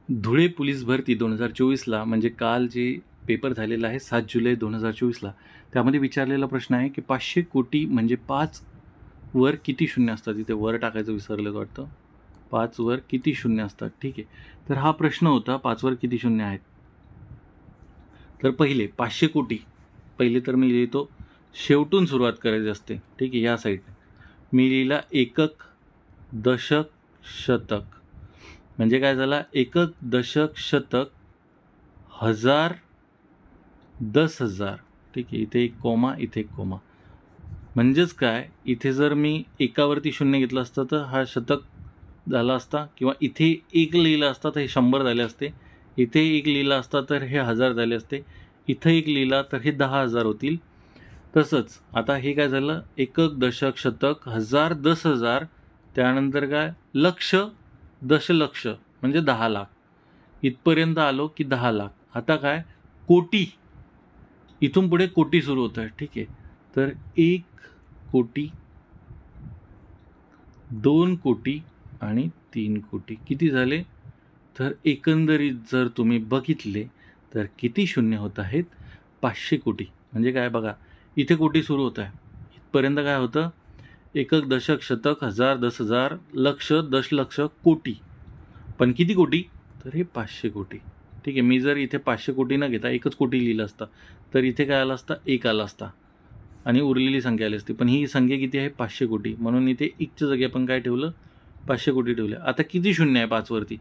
Dhule police भरती 2024ला म्हणजे काल जे पेपर झालेला आहे 7 जुलै 2024ला, त्यामध्ये विचारलेला प्रश्न आहे की 500 कोटी म्हणजे 5 वर किती शून्य असतात. इथे वर टाकायचं विसरलेलं वाटतं. 5 वर किती शून्य असतात. ठीक आहे, तर हा प्रश्न होता 5 वर किती शून्य आहेत. तर पहिले 500 कोटी, पहिले तर मी लिहितो शेवटून सुरुवात करायची असते. ठीक आहे, या साईडने मी लिहिला एकक, दशक, शतक. म्हणजे काय झाला, एकक, दशक, शतक, हजार, 10,000. ठीक आहे, इथे एक कोमा, इथे एक कोमा. म्हणजेच काय, इथे जर मी एकावरती शून्य घेतलं असतं तर हा शतक झाला असता, किंवा इथे एक लिहिलं असता तर हे 100 झाले असते, इथे एक लिहिलं असता तर हे 1000 झाले असते, इथं एक लिहिला तर हे 10,000 होतील. तसंच आता हे काय झालं, एकक, दशक, शतक, हजार, 10,000, त्यानंतर काय लक्ष, दशलक्ष म्हणजे 10 लाख. इथपर्यंत आलो की 10 लाख. आता काय कोटी, इथून पुढे कोटी सुरू होत आहे. ठीक आहे, तर 1 कोटी, 2 कोटी आणि 3 कोटी. किती झाले, तर एकंदरीत जर तुम्ही बघितले तर किती शून्य होत आहेत, 500 कोटी. म्हणजे काय बघा, इथे कोटी सुरू होत आहे, इथपर्यंत काय होतं, एकक, दशक, शतक, हजार, 10,000, लक्ष, दशलक्ष, कोटी. पण किती कोटी, तर हे 500 कोटी. ठीक आहे, मी जर इथे 500 कोटी न घेता एकच कोटी लिहिलं असतं तर इथे काय आलं असतं, एक आला असता आणि उरलेली संख्या आली असती. पण ही संख्या किती आहे, 500 कोटी, म्हणून इथे एकच्या जागी आपण काय ठेवलं, 500 कोटी ठेवले. आता किती शून्य आहे 5 वरती,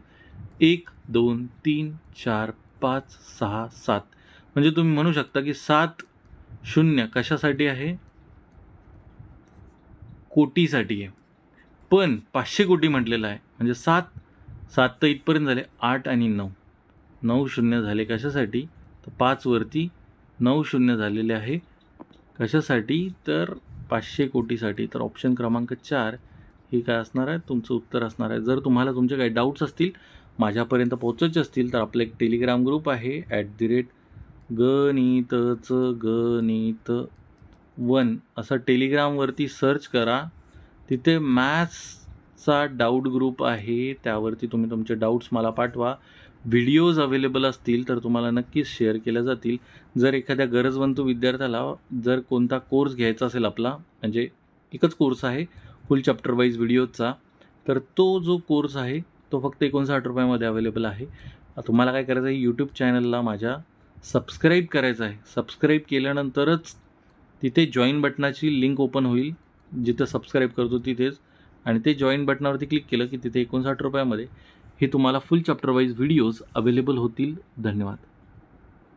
1 2 3 4 5 6 7. म्हणजे तुम्ही म्हणू शकता की 7 शून्य कशासाठी आहे, कोटीसाठी आहे. पण 500 कोटी म्हटलेलं आहे म्हणजे 7 तर इथपर्यंत झाले, 8 आणि 9 शून्य झाले कशासाठी, तर 5 वरती 9 शून्य झालेले आहे कशासाठी, तर 500 कोटीसाठी. तर ऑप्शन क्रमांक 4 हे काय असणार आहे, तुमचं उत्तर असणार आहे. जर तुम्हाला तुमचे काही डाऊट्स असतील, माझ्यापर्यंत पोहोचायचे असतील, तर आपलं एक टेलिग्राम ग्रुप आहे @गणित1 असं टेलिग्रामवरती सर्च करा. तिथे मॅथ्सचा डाऊट ग्रुप आहे, त्यावरती तुम्ही तुमचे डाऊट्स मला पाठवा. व्हिडिओज अवेलेबल असतील तर तुम्हाला नक्कीच शेअर केल्या जातील. जर एखाद्या गरजवंत विद्यार्थ्याला जर कोणता कोर्स घ्यायचा असेल आपला, म्हणजे एकच कोर्स आहे फुल चॅप्टर वाईज व्हिडिओचा, तर तो जो कोर्स आहे तो फक्त 59 रुपयामध्ये अवेलेबल आहे. तुम्हाला काय करायचं आहे, यूट्यूब चॅनलला माझ्या सबस्क्राईब करायचं आहे. सबस्क्राईब केल्यानंतरच तिथे जॉईन बटनाची लिंक ओपन होईल, जिथं सबस्क्राईब करतो तिथेच, आणि ते जॉईन बटनावरती क्लिक केलं की तिथे 59 रुपयामध्ये हे तुम्हाला फुल चॅप्टर वाईज व्हिडिओज अवेलेबल होतील. धन्यवाद.